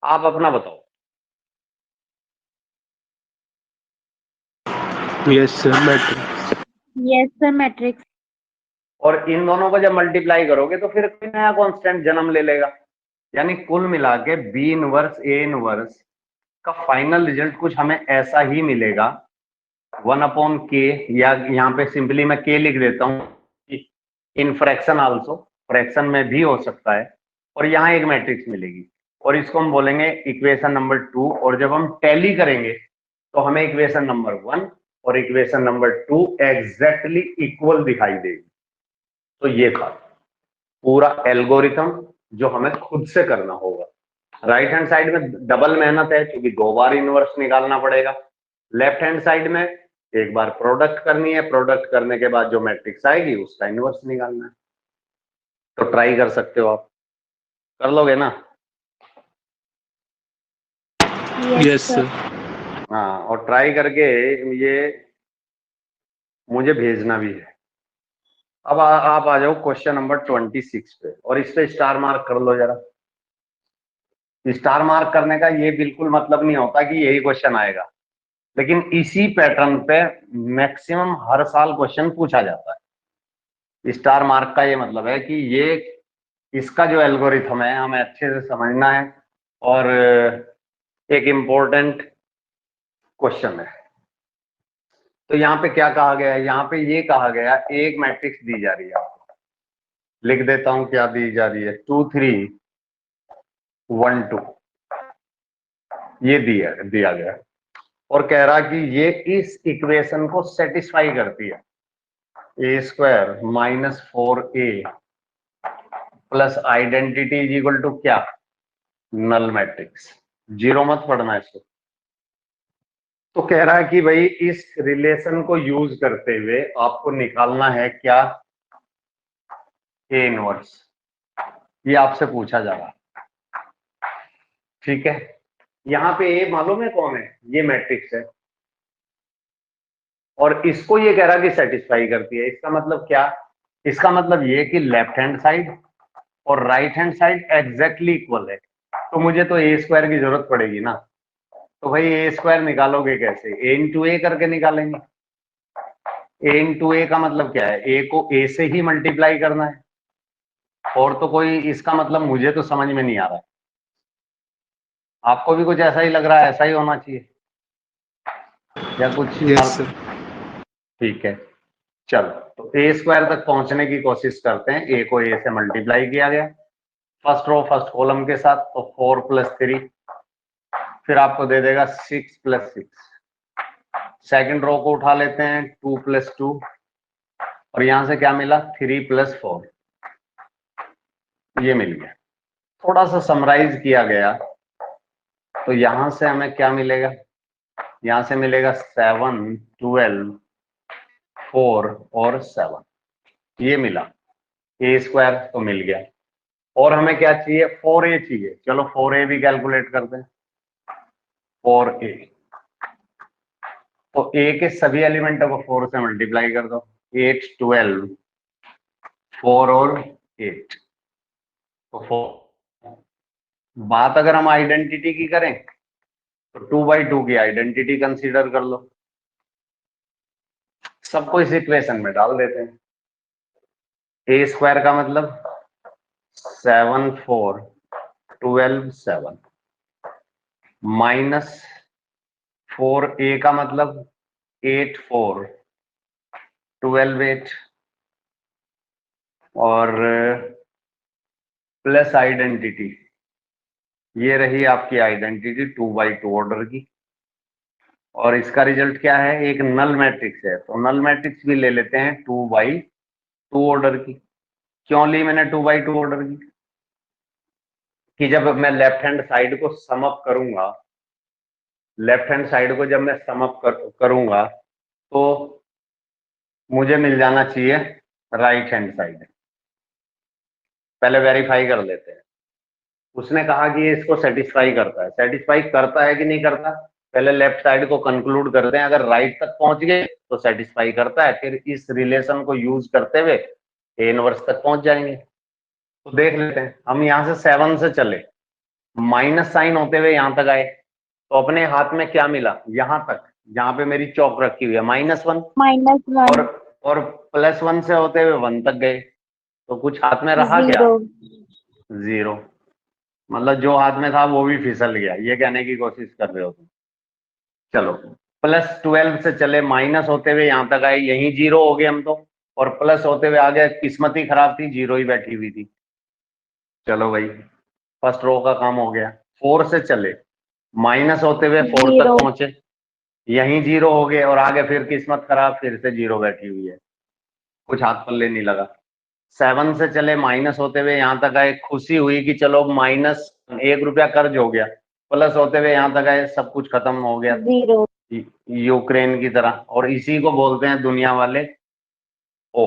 आप अपना बताओ। Yes, sir. Matrix. Yes sir matrix. और इन दोनों को जब मल्टीप्लाई करोगे तो फिर कोई नया कांस्टेंट जन्म ले लेगा। यानी कुल मिला के बी इनवर्स ए इनवर्स का फाइनल रिजल्ट कुछ हमें ऐसा ही मिलेगा। 1/k, या यहाँ पे सिंपली मैं k लिख देता हूँ। इन फ्रैक्शन आल्सो, फ्रैक्शन में भी हो सकता है। और यहाँ एक मैट्रिक्स मिलेगी और इसको हम बोलेंगे इक्वेशन नंबर 2। और जब हम टैली करेंगे तो हमें इक्वेशन नंबर 1 और इक्वेशन नंबर 2 एग्जैक्टली इक्वल दिखाई देगी। तो ये था पूरा एल्गोरिथम जो हमें खुद से करना होगा। राइट हैंड साइड में डबल मेहनत है क्योंकि 2 बार इनवर्स निकालना पड़ेगा। लेफ्ट हैंड साइड में एक बार प्रोडक्ट करनी है, प्रोडक्ट करने के बाद जो मैट्रिक्स आएगी उसका इनवर्स निकालना है। तो ट्राई कर सकते हो आप, कर लोगे ना? Yes, sir. हाँ, और ट्राई करके ये मुझे भेजना भी है। अब आप आ जाओ क्वेश्चन नंबर 26 पे, और इस पे स्टार मार्क कर लो जरा। स्टार मार्क करने का ये बिल्कुल मतलब नहीं होता कि यही क्वेश्चन आएगा, लेकिन इसी पैटर्न पे मैक्सिमम हर साल क्वेश्चन पूछा जाता है। स्टार मार्क का ये मतलब है कि ये इसका जो एल्गोरिथम है हमें अच्छे से समझना है, और एक इम्पोर्टेंट क्वेश्चन है। तो यहाँ पे क्या कहा गया है? यहाँ पे ये कहा गया एक मैट्रिक्स दी जा रही है आपको, लिख देता हूं क्या दी जा रही है। 2 3 1 2 ये दिया गया, और कह रहा कि ये इस इक्वेशन को सेटिस्फाई करती है। a² - 4a plus identity is equal to क्या? Null matrix. जीरो मत पढ़ना इसको। तो कह रहा है कि भाई इस रिलेशन को यूज करते हुए आपको निकालना है क्या? A inverse. ये आपसे पूछा जा रहा है, ठीक है। यहाँ पे ए मालूम है कौन है, ये मैट्रिक्स है, और इसको ये कह रहा कि सेटिस्फाई करती है। इसका मतलब क्या, इसका मतलब ये कि लेफ्ट हैंड साइड और right hand side exactly equal है, तो मुझे तो ए स्क्वायर की जरूरत पड़ेगी ना। तो भाई ए स्क्वायर निकालोगे कैसे, ए इंटू ए करके निकालेंगे। ए इंटू ए का मतलब क्या है, ए को ए से ही मल्टीप्लाई करना है, और तो कोई इसका मतलब मुझे तो समझ में नहीं आ रहा है। आपको भी कुछ ऐसा ही लग रहा है, ऐसा ही होना चाहिए या कुछ यस सर। ठीक है, चलो तो ए स्क्वायर तक पहुंचने की कोशिश करते हैं। ए को ए से मल्टीप्लाई किया गया फर्स्ट रो फर्स्ट कॉलम के साथ, तो 4 + 3, फिर आपको दे देगा 6 + 6। सेकंड रो को उठा लेते हैं, 2 + 2, और यहां से क्या मिला, 3 + 4, ये मिल गया। थोड़ा सा समराइज किया गया तो यहां से हमें क्या मिलेगा, यहां से मिलेगा 7, 12, 4 और 7, ये मिला। ए स्क्वायर तो मिल गया, और हमें क्या चाहिए, 4a चाहिए। चलो 4a भी कैलकुलेट करते हैं। 4a, तो a के सभी एलिमेंटों को 4 से मल्टीप्लाई कर दो, 8, 12, 4 और 8, तो 4। बात अगर हम आइडेंटिटी की करें तो 2/2 की आइडेंटिटी कंसीडर कर लो, सबको इस इक्वेशन में डाल देते हैं। ए स्क्वायर का मतलब 7, 4, 12, 7, माइनस 4a का मतलब 8, 4, 12, 8, और प्लस आइडेंटिटी, ये रही आपकी आइडेंटिटी 2/2 ऑर्डर की। और इसका रिजल्ट क्या है, एक नल मैट्रिक्स है, तो नल मैट्रिक्स भी ले लेते हैं 2/2 ऑर्डर की। क्यों ली मैंने 2/2 ऑर्डर की, कि जब मैं लेफ्ट हैंड साइड को सम अप करूंगा, लेफ्ट हैंड साइड को जब मैं सम अप करूंगा तो मुझे मिल जाना चाहिए राइट हैंड साइड। पहले वेरीफाई कर लेते हैं। उसने कहा कि ये इसको सेटिस्फाई करता है, सेटिस्फाई करता है कि नहीं करता, पहले लेफ्ट साइड को कंक्लूड करते हैं। अगर राइट तक पहुंच गए तो सेटिस्फाई करता है, फिर इस रिलेशन को यूज करते हुए ए इनवर्स तक पहुंच जाएंगे। तो देख लेते हैं, हम यहाँ से 7 से चले, माइनस साइन होते हुए यहां तक आए, तो अपने हाथ में क्या मिला, यहां तक जहां पे मेरी चौक रखी हुई है -1, -1, और +1 से होते हुए 1 तक गए, तो कुछ हाथ में रहा क्या, 0, 0। मतलब जो हाथ में था वो भी फिसल गया, ये कहने की कोशिश कर रहे हो तुम। चलो +12 से चले, माइनस होते हुए यहां तक आए, यही 0 हो गए हम तो, और प्लस होते हुए आगे किस्मत ही खराब थी, 0 ही बैठी हुई थी। चलो भाई फर्स्ट रो का काम हो गया। 4 से चले, माइनस होते हुए 4 तक 0, पहुंचे, यही 0 हो गए, और आगे फिर किस्मत खराब, फिर से 0 बैठी हुई है, कुछ हाथ पल्ले नहीं लगा। 7 से चले, माइनस होते हुए यहां तक आए, खुशी हुई कि चलो -1 रुपया कर्ज हो गया, प्लस होते हुए यहां तक आए, सब कुछ खत्म हो गया 0, यूक्रेन की तरह। और इसी को बोलते हैं दुनिया वाले ओ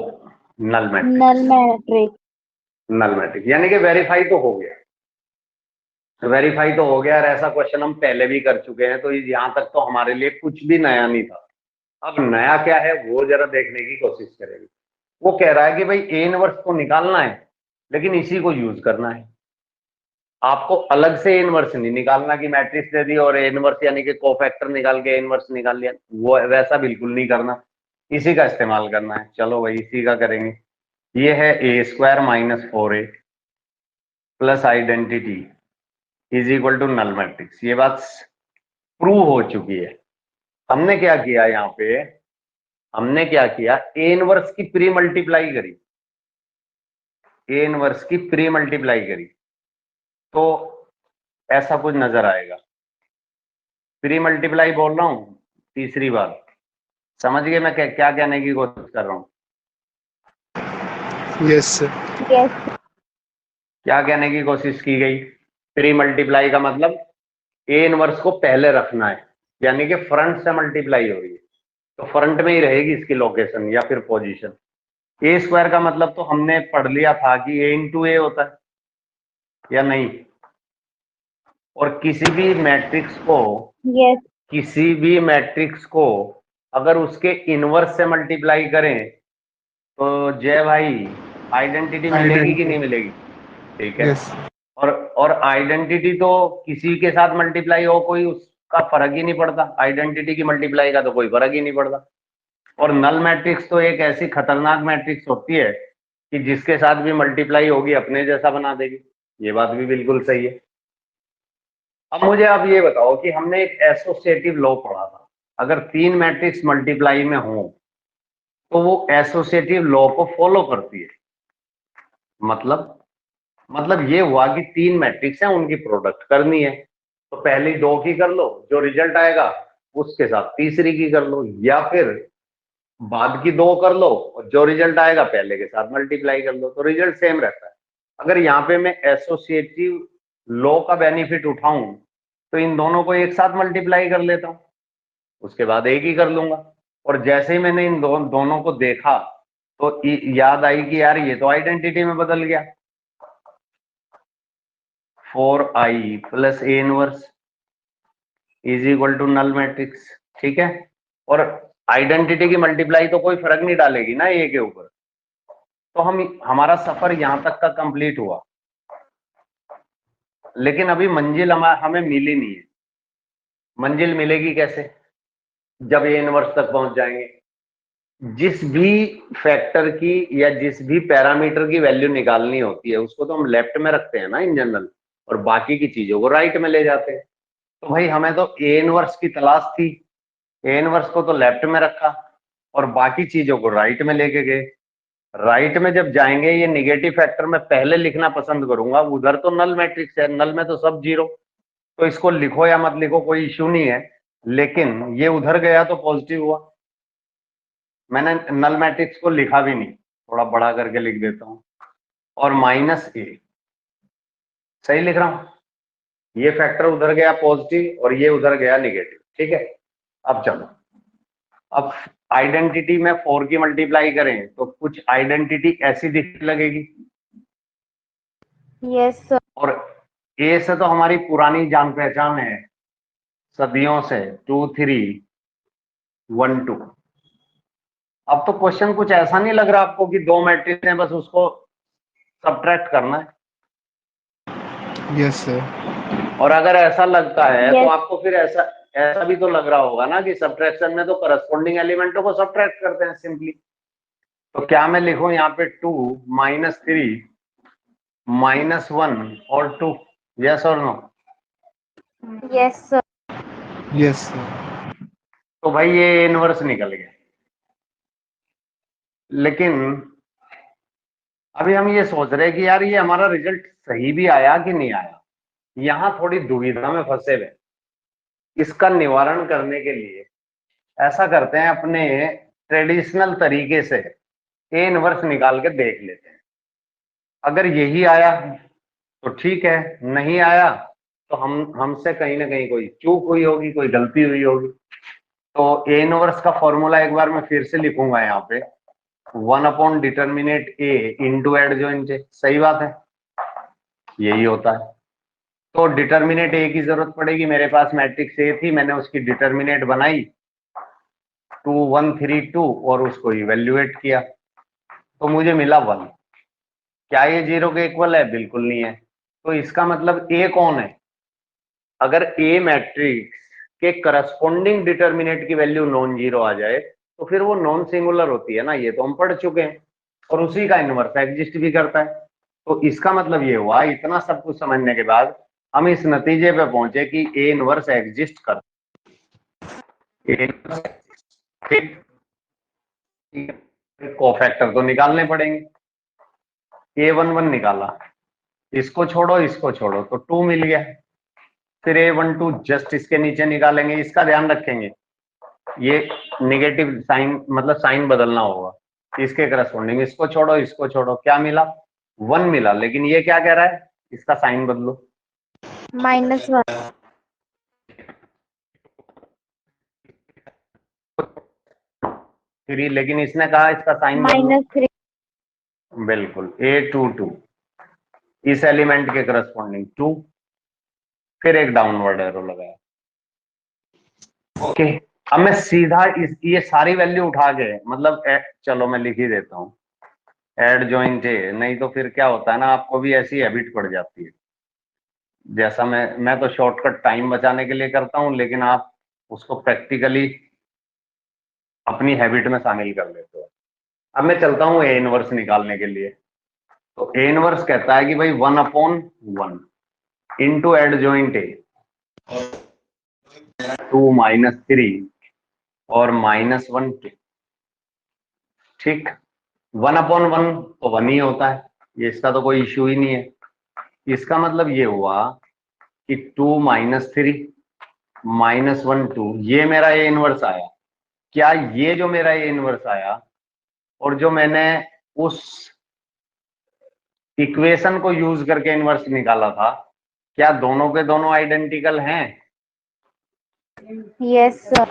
null null matrix. Matrix. Null matrix यानी कि वेरीफाई तो हो गया, वेरीफाई तो हो गया, और ऐसा क्वेश्चन हम पहले भी कर चुके हैं, तो यहाँ तक तो हमारे लिए कुछ भी नया नहीं था। अब नया क्या है वो जरा देखने की कोशिश करेंगे। वो कह रहा है कि भाई ए इनवर्स को निकालना है, लेकिन इसी को यूज करना है। आपको अलग से ए इनवर्स नहीं निकालना कि मैट्रिक्स दे दी और ए इनवर्स यानी कि कोफैक्टर निकाल के ए इनवर्स निकाल लिया, वो वैसा बिल्कुल नहीं करना, इसी का इस्तेमाल करना है। चलो भाई इसी का करेंगे। ये है a² - 4a plus identity is equal to null matrix. ये बात प्रूव हो चुकी है। हमने क्या किया यहाँ पे, हमने क्या किया, ए इनवर्स की प्री मल्टीप्लाई करी, ए इनवर्स की प्री मल्टीप्लाई करी, तो ऐसा कुछ नजर आएगा। प्री मल्टीप्लाई बोल रहा हूं तीसरी बार, समझ गए मैं क्या कहने की कोशिश कर रहा हूं, यस सर। यस, क्या कहने की कोशिश की गई। प्री मल्टीप्लाई का मतलब ए इनवर्स को पहले रखना है, यानी कि फ्रंट से मल्टीप्लाई हो रही है, तो फ्रंट में ही रहेगी इसकी लोकेशन या फिर पोजीशन। ए स्क्वायर का मतलब तो हमने पढ़ लिया था कि ए इंटू ए होता है, या नहीं? और किसी भी मैट्रिक्स को, यस किसी भी मैट्रिक्स को अगर उसके इनवर्स से मल्टीप्लाई करें तो जय भाई आइडेंटिटी मिलेगी कि नहीं मिलेगी? ठीक है। यस और आइडेंटिटी तो किसी के साथ मल्टीप्लाई हो कोई उसका फर्क ही नहीं पड़ता, आइडेंटिटी की मल्टीप्लाई का तो कोई फर्क ही नहीं पड़ता। और नल मैट्रिक्स तो एक ऐसी खतरनाक मैट्रिक्स होती है कि जिसके साथ भी मल्टीप्लाई होगी अपने जैसा बना देगी। ये बात भी बिल्कुल सही है। अब मुझे आप ये बताओ कि हमने एक एसोसिएटिव लॉ पढ़ा था, अगर तीन मैट्रिक्स मल्टीप्लाई में हो तो वो एसोसिएटिव लॉ को फॉलो करती है। मतलब ये हुआ कि तीन मैट्रिक्स हैं, उनकी प्रोडक्ट करनी है, तो पहली दो की कर लो, जो रिजल्ट आएगा उसके साथ तीसरी की कर लो, या फिर बाद की दो कर लो और जो रिजल्ट आएगा पहले के साथ मल्टीप्लाई कर लो, तो रिजल्ट सेम रहता है। अगर यहाँ पे मैं एसोसिएटिव लॉ का बेनिफिट उठाऊं तो इन दोनों को एक साथ मल्टीप्लाई कर लेता हूं, उसके बाद एक ही कर लूंगा। और जैसे ही मैंने इन दोनों को देखा तो याद आई कि यार ये तो आइडेंटिटी में बदल गया, 4i plus A inverse is equal to null matrix. ठीक है। और आइडेंटिटी की मल्टीप्लाई तो कोई फर्क नहीं डालेगी ना ए के ऊपर, तो हमारा सफर यहां तक का कंप्लीट हुआ। लेकिन अभी मंजिल हमें मिली नहीं है। मंजिल मिलेगी कैसे? जब ए इनवर्स तक पहुंच जाएंगे। जिस भी फैक्टर की या जिस भी पैरामीटर की वैल्यू निकालनी होती है उसको तो हम लेफ्ट में रखते हैं ना इन जनरल, और बाकी की चीजों को राइट में ले जाते हैं। तो भाई हमें तो ए इनवर्स की तलाश थी, ए इनवर्स को तो लेफ्ट में रखा और बाकी चीजों को राइट में लेके गए। राइट में जब जाएंगे ये निगेटिव फैक्टर मैं पहले लिखना पसंद करूंगा, उधर तो नल मैट्रिक्स है, नल में तो सब जीरो, तो इसको लिखो या मत लिखो कोई इश्यू नहीं है। लेकिन ये उधर गया तो पॉजिटिव हुआ। मैंने नल मैट्रिक्स को लिखा भी नहीं, थोड़ा बड़ा करके लिख देता हूं, और माइनस ए, सही लिख रहा हूं। ये फैक्टर उधर गया पॉजिटिव और ये उधर गया निगेटिव। ठीक है। अब चलो, अब आइडेंटिटी में 4 की मल्टीप्लाई करें तो कुछ आइडेंटिटी ऐसी दिखने लगेगी। यस सर और ए से तो हमारी पुरानी जान पहचान है सदियों से, 2 3 1 2। अब तो क्वेश्चन कुछ ऐसा नहीं लग रहा आपको कि दो मैट्रिक्स हैं बस उसको सब्ट्रैक्ट करना है? यस सर और अगर ऐसा लगता है तो यस आपको फिर ऐसा ऐसा भी तो लग रहा होगा ना कि सब्ट्रैक्शन में तो करस्पॉन्डिंग एलिमेंटों को सब्ट्रैक्ट करते हैं सिंपली। तो क्या मैं लिखूं यहाँ पे 2 -3 -1 और 2? यस और no? Yes sir yes sir तो भाई ये इनवर्स निकल गया। लेकिन अभी हम ये सोच रहे हैं कि यार ये हमारा रिजल्ट सही भी आया कि नहीं आया, यहां थोड़ी दुविधा में फंसे हुए। इसका निवारण करने के लिए ऐसा करते हैं, अपने ट्रेडिशनल तरीके से ए इनवर्स निकाल के देख लेते हैं। अगर यही आया तो ठीक है, नहीं आया तो हमसे कहीं ना कहीं कोई चूक हुई होगी, कोई गलती हुई होगी। तो ए इनवर्स का फॉर्मूला एक बार मैं फिर से लिखूंगा यहाँ पे, 1 डिटर्मिनेट ए इंटू एडजॉइंट जे। सही बात है, यही होता है। तो डिटर्मिनेट ए की जरूरत पड़ेगी, मेरे पास मैट्रिक्स ए थी, मैंने उसकी डिटर्मिनेट बनाई 2 1 3 2 और उसको इवेल्युएट किया तो मुझे मिला 1। क्या ये 0 के इक्वल है? बिल्कुल नहीं है। तो इसका मतलब ए कौन है? अगर ए मैट्रिक्स के करस्पॉन्डिंग डिटर्मिनेट की वैल्यू नॉन जीरो आ जाए तो फिर वो नॉन सिंगुलर होती है ना, ये तो हम पढ़ चुके हैं। और उसी का इनवर्स एग्जिस्ट भी करता है। तो इसका मतलब ये हुआ, इतना सब कुछ समझने के बाद हम इस नतीजे पे पहुंचे कि ए इनवर्स एग्जिस्ट करता है। कोफैक्टर तो निकालने पड़ेंगे। A11 निकाला, इसको छोड़ो इसको छोड़ो तो 2 मिल गया। फिर A12 जस्ट इसके नीचे निकालेंगे, इसका ध्यान रखेंगे ये निगेटिव साइन, मतलब साइन बदलना होगा इसके करस्पॉन्डिंग। इसको छोड़ो, क्या मिला? 1 मिला। लेकिन ये क्या कह रहा है? इसका साइन बदलो। -1 3, लेकिन इसने कहा इसका साइन बदलो। -3 बिल्कुल A22। इस एलिमेंट के करस्पॉन्डिंग 2, फिर एक डाउनवर्ड एरो लगाया। ओके, अब मैं सीधा ये सारी वैल्यू उठा के मतलब चलो मैं लिख ही देता हूँ एड जॉइंट ए, नहीं तो फिर क्या होता है ना, आपको भी ऐसी हैबिट पड़ जाती है। जैसा मैं तो शॉर्टकट टाइम बचाने के लिए करता हूँ, लेकिन आप उसको प्रैक्टिकली अपनी हैबिट में शामिल कर लेते हो। अब मैं चलता हूँ ए इनवर्स निकालने के लिए। तो ए इनवर्स कहता है कि भाई 1/1 इंटू एड जॉइंट ए 2 -3 और -1 2। ठीक, 1/1 तो 1 ही होता है, ये इसका तो कोई इश्यू ही नहीं है। इसका मतलब ये हुआ कि 2 -3 -1 2 ये मेरा ए इनवर्स आया। क्या ये जो मेरा ए इनवर्स आया और जो मैंने उस इक्वेशन को यूज करके इनवर्स निकाला था, क्या दोनों के दोनों आइडेंटिकल हैं? Yes sir.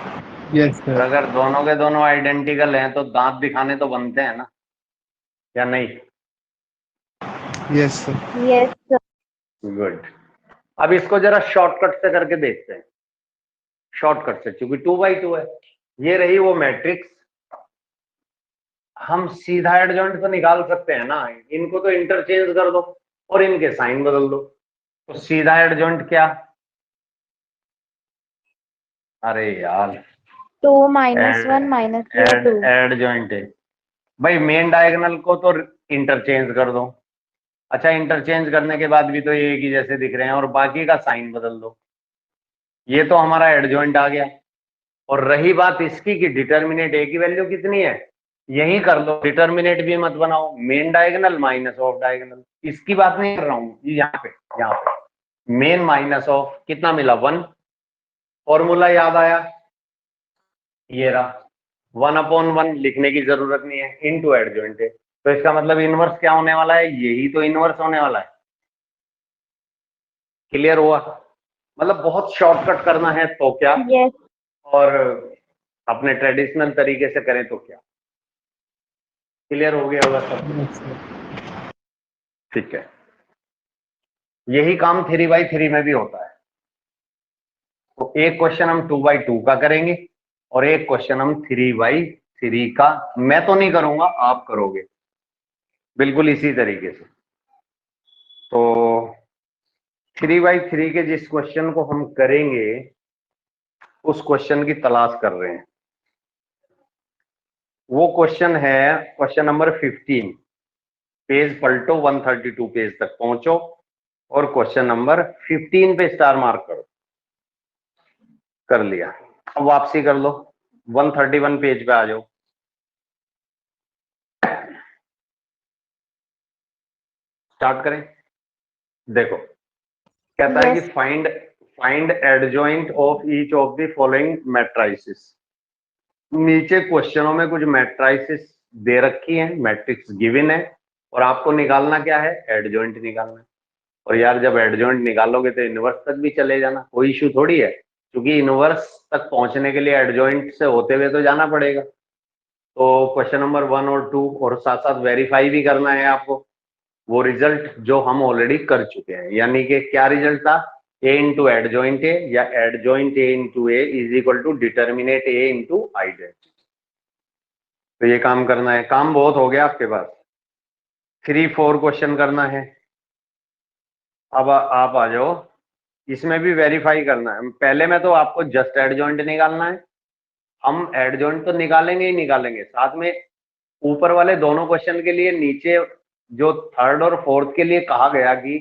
Yes, और sir. अगर दोनों के दोनों आइडेंटिकल हैं तो दांत दिखाने तो बनते हैं ना, या नहीं? Yes, sir. Yes sir. Good. अब इसको जरा शॉर्टकट से करके देखते हैं। शॉर्टकट से, क्योंकि 2/2 है, ये रही वो मैट्रिक्स। हम सीधा एडजॉइंट तो निकाल सकते हैं ना, इनको तो इंटरचेंज कर दो और इनके साइन बदल दो। तो सीधा एडजॉइंट क्या, अरे यार 2 -1 -2। एडजॉइंट है भाई, मेन डायगोनल को तो इंटरचेंज कर दो। अच्छा, इंटरचेंज करने के बाद भी तो ये एक ही जैसे दिख रहे हैं, और बाकी का साइन बदल दो। ये तो हमारा एडजॉइंट आ गया। और रही बात इसकी कि डिटर्मिनेट ए की वैल्यू कितनी है, यही कर लो, डिटर्मिनेट भी मत बनाओ, main diagonal minus of diagonal. इसकी बात नहीं कर रहा हूं, यहाँ पे मेन माइनस ऑफ कितना मिला 1। फॉर्मूला याद आया, ये रहा 1/1 लिखने की जरूरत नहीं है, इनटू एडजॉइंट है। तो इसका मतलब इनवर्स क्या होने वाला है, यही तो इनवर्स होने वाला है। क्लियर हुआ? मतलब बहुत शॉर्टकट करना है तो क्या, यस। और अपने ट्रेडिशनल तरीके से करें तो क्या। क्लियर हो गया होगा सब? Yes, sir. ठीक है, यही काम 3/3 में भी होता है। तो एक क्वेश्चन हम 2/2 का करेंगे और एक क्वेश्चन हम 3/3 का। मैं तो नहीं करूंगा, आप करोगे बिल्कुल इसी तरीके से। तो 3/3 के जिस क्वेश्चन को हम करेंगे उस क्वेश्चन की तलाश कर रहे हैं। वो क्वेश्चन है क्वेश्चन नंबर 15। पेज पलटो, 132 पेज तक पहुंचो और क्वेश्चन नंबर 15 पे स्टार मार्क करो। कर लिया, अब वापसी कर लो, 131 पेज पे आ जाओ। स्टार्ट करें। देखो, कहता है कि Yes. Find adjoint of each of the following matrices. नीचे क्वेश्चनों में कुछ मैट्राइसिस दे रखी है, मैट्रिक्स गिवन है, और आपको निकालना क्या है, एडजॉइंट निकालना है। और यार जब एडजॉइंट निकालोगे तो इनवर्स तक भी चले जाना, कोई इशू थोड़ी है, क्योंकि इनवर्स तक पहुंचने के लिए एडजॉइंट से होते हुए तो जाना पड़ेगा। तो क्वेश्चन नंबर 1 और 2 और साथ साथ वेरीफाई भी करना है आपको वो रिजल्ट जो हम ऑलरेडी कर चुके हैं। यानी कि क्या रिजल्ट था, ए इंटू एडजॉइंट ए या adjoint A into A is equal to determinant A into identity. तो ये काम करना है, काम बहुत हो गया आपके पास। 3-4 क्वेश्चन करना है। अब आप आ जाओ, इसमें भी वेरीफाई करना है। पहले में तो आपको जस्ट एडजॉइंट निकालना है। हम एडजॉइंट तो निकालेंगे ही निकालेंगे, साथ में ऊपर वाले दोनों क्वेश्चन के लिए नीचे जो थर्ड और फोर्थ के लिए कहा गया कि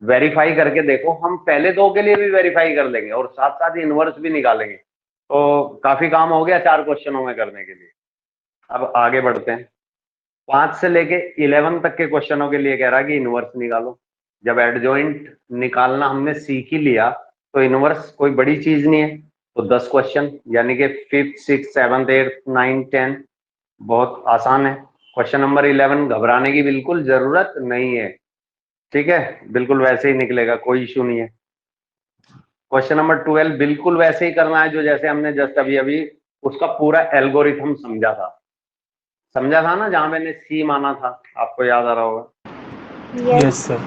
वेरीफाई करके देखो, हम पहले दो के लिए भी वेरीफाई कर लेंगे और साथ साथ इनवर्स भी निकालेंगे। तो काफी काम हो गया 4 क्वेश्चनों में करने के लिए। अब आगे बढ़ते हैं। 5 से लेके 11 तक के क्वेश्चनों के लिए कह रहा है कि इनवर्स निकालो। जब एडजॉइंट निकालना हमने सीख ही लिया तो इनवर्स कोई बड़ी चीज नहीं है। तो 10 क्वेश्चन यानी कि 5th 6th 7th 8th 9th 10th बहुत आसान है। क्वेश्चन नंबर 11 घबराने की बिल्कुल जरूरत नहीं है, ठीक है, बिल्कुल वैसे ही निकलेगा, कोई इशू नहीं है। क्वेश्चन नंबर 12 बिल्कुल वैसे ही करना है जो जैसे हमने जस्ट अभी अभी उसका पूरा एल्गोरिथम समझा था ना, जहां मैंने सी माना था, आपको याद आ रहा होगा। Yes. Yes, sir.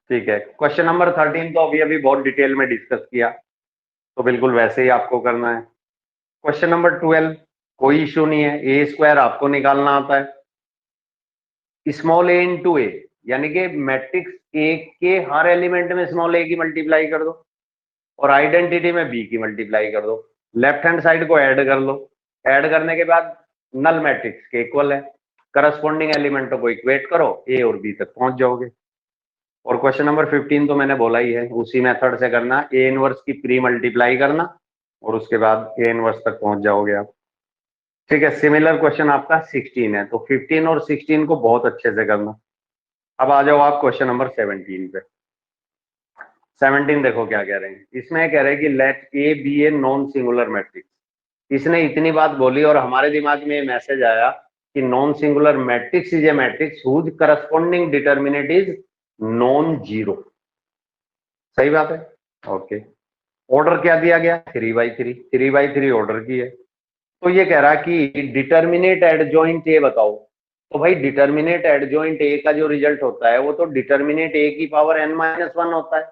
ठीक है, क्वेश्चन नंबर 13 तो अभी अभी बहुत डिटेल में डिस्कस किया, तो बिल्कुल वैसे ही आपको करना है। क्वेश्चन नंबर 12 कोई इश्यू नहीं है, ए स्क्वायर आपको निकालना आता है। स्मॉल ए इंटू ए, यानी कि मैट्रिक्स ए के हर एलिमेंट में स्मॉल ए की मल्टीप्लाई कर दो और आइडेंटिटी में बी की मल्टीप्लाई कर दो। लेफ्ट हैंड साइड को ऐड कर लो, ऐड करने के बाद नल मैट्रिक्स के इक्वल है, करस्पॉन्डिंग एलिमेंटों को इक्वेट करो, ए और बी तक पहुंच जाओगे। और क्वेश्चन नंबर 15 तो मैंने बोला ही है, उसी मेथड से करना, ए इनवर्स की प्री मल्टीप्लाई करना और उसके बाद ए इनवर्स तक पहुंच जाओगे आप। ठीक है, सिमिलर क्वेश्चन आपका 16 है, तो 15 और 16 को बहुत अच्छे से करना। अब आ जाओ आप क्वेश्चन नंबर 17 पे। 17 देखो क्या कह रहे हैं, इसमें कह रहे हैं कि let A B a non singular matrix. इसने इतनी बात बोली और हमारे दिमाग में ये मैसेज आया कि non singular matrix is a matrix whose corresponding determinant is non zero. सही बात है, ओके। ऑर्डर क्या दिया गया, 3/3, 3/3 ऑर्डर की है। तो ये कह रहा है कि डिटरमिनेट एडजॉइंट ए बताओ। तो भाई डिटरमिनेट एडजॉइंट ए का जो रिजल्ट होता है वो तो डिटरमिनेट ए की पावर n-1 होता है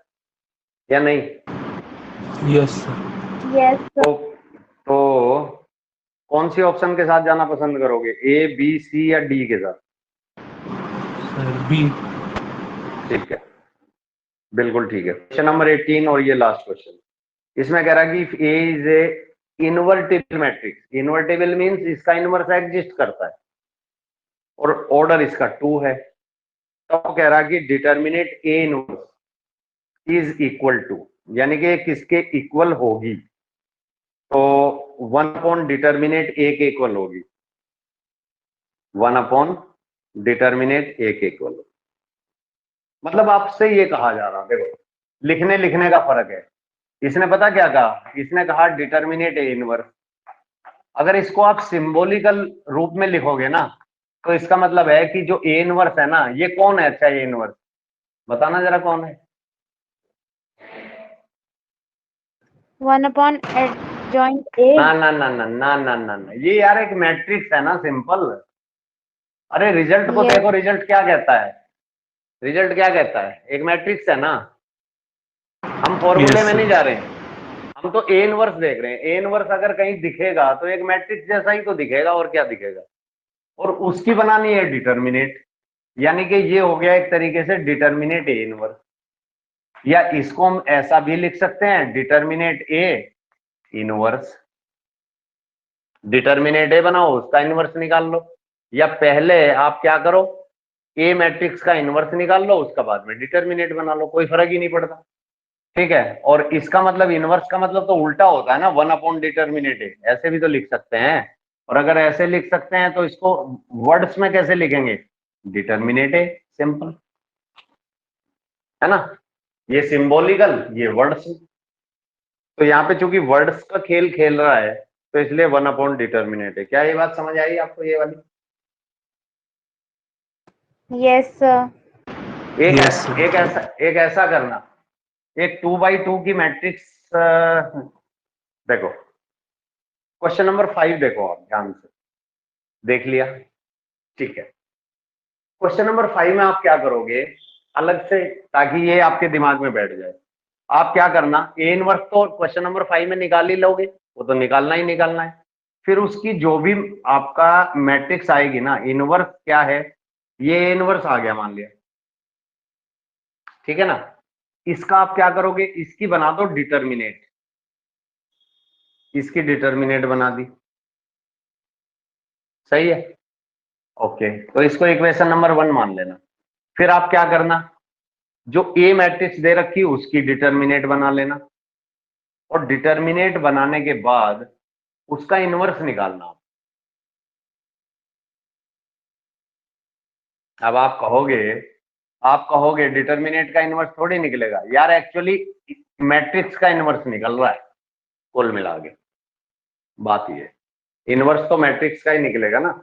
या नहीं? Yes, sir. Yes sir. तो कौन सी ऑप्शन के साथ जाना पसंद करोगे, ए बी सी या डी के साथ? Sir, B. ठीक है, बिल्कुल ठीक है। क्वेश्चन नंबर 18 और ये लास्ट क्वेश्चन, इसमें कह रहा है कि A is A invertible matrix. Invertible means इसका इनवर्स एग्जिस्ट करता है और ऑर्डर इसका 2 है। तो कह रहा है कि determinant A inverse is equal to, यानी कि किसके इक्वल होगी? तो 1 अपॉन डिटरमिनेट ए के इक्वल होगी, 1 अपॉन डिटरमिनेट ए के इक्वल। मतलब आपसे ये कहा जा रहा, देखो लिखने लिखने का फर्क है। इसने पता क्या कहा, इसने कहा डिटरमिनेट ए इनवर्स। अगर इसको आप सिंबॉलिकल रूप में लिखोगे ना, तो इसका मतलब है कि जो ए इनवर्स है ना, ये कौन है? अच्छा, ए इनवर्स बताना जरा कौन है? 1 अपॉन एडजॉइंट ए। ना ना ना ना ना ना ना ना, ये यार एक मैट्रिक्स है ना, सिंपल। अरे रिजल्ट को Yes. देखो, रिजल्ट क्या कहता है? रिजल्ट क्या कहता है? एक मैट्रिक्स है ना। हम फॉर्मूले Yes, में sir. नहीं जा रहे हैं, हम तो ए इनवर्स देख रहे हैं। ए इनवर्स अगर कहीं दिखेगा तो एक मैट्रिक्स जैसा ही तो दिखेगा, और क्या दिखेगा? और उसकी बनानी है डिटरमिनेट, यानी कि ये हो गया एक तरीके से डिटरमिनेट ए इनवर्स। या इसको हम ऐसा भी लिख सकते हैं, डिटरमिनेट ए इनवर्स। डिटरमिनेट ए बनाओ, उसका इनवर्स निकाल लो, या पहले आप क्या करो, ए मैट्रिक्स का इनवर्स निकाल लो, उसका बाद में डिटरमिनेट बना लो, कोई फर्क ही नहीं पड़ता। ठीक है, और इसका मतलब इनवर्स का मतलब तो उल्टा होता है ना, 1 अपॉन डिटरमिनेट ए, ऐसे भी तो लिख सकते हैं। और अगर ऐसे लिख सकते हैं तो इसको वर्ड्स में कैसे लिखेंगे? डिटरमिनेट ए, सिंपल है ना। ये सिंबॉलिकल, ये वर्ड्स। तो यहाँ पे चूंकि वर्ड्स का खेल खेल रहा है, तो इसलिए 1 अपॉन डिटरमिनेट है। क्या ये बात समझ आई आपको, ये वाली? Yes sir. Yes, sir. एक ऐसा करना, एक 2/2 की मैट्रिक्स देखो, क्वेश्चन नंबर 5 देखो आप ध्यान से, देख लिया? ठीक है, क्वेश्चन नंबर 5 में आप क्या करोगे अलग से, ताकि ये आपके दिमाग में बैठ जाए। आप क्या करना, ए इनवर्स तो क्वेश्चन नंबर 5 में निकाल ही लोगे, वो तो निकालना ही निकालना है। फिर उसकी जो भी आपका मैट्रिक्स आएगी ना, इनवर्स क्या है, ये इनवर्स आ गया मान लिया, ठीक है ना। इसका आप क्या करोगे, इसकी बना दो डिटरमिनेट, इसकी डिटरमिनेट बना दी, सही है, ओके। तो इसको इक्वेशन नंबर 1 मान लेना। फिर आप क्या करना, जो ए मैट्रिक्स दे रखी उसकी डिटरमिनेट बना लेना, और डिटरमिनेट बनाने के बाद उसका इनवर्स निकालना। अब आप कहोगे डिटरमिनेट का इनवर्स थोड़ी निकलेगा यार, एक्चुअली मैट्रिक्स का इनवर्स निकल रहा है कुल मिला के। बात ये, इनवर्स तो मैट्रिक्स का ही निकलेगा ना।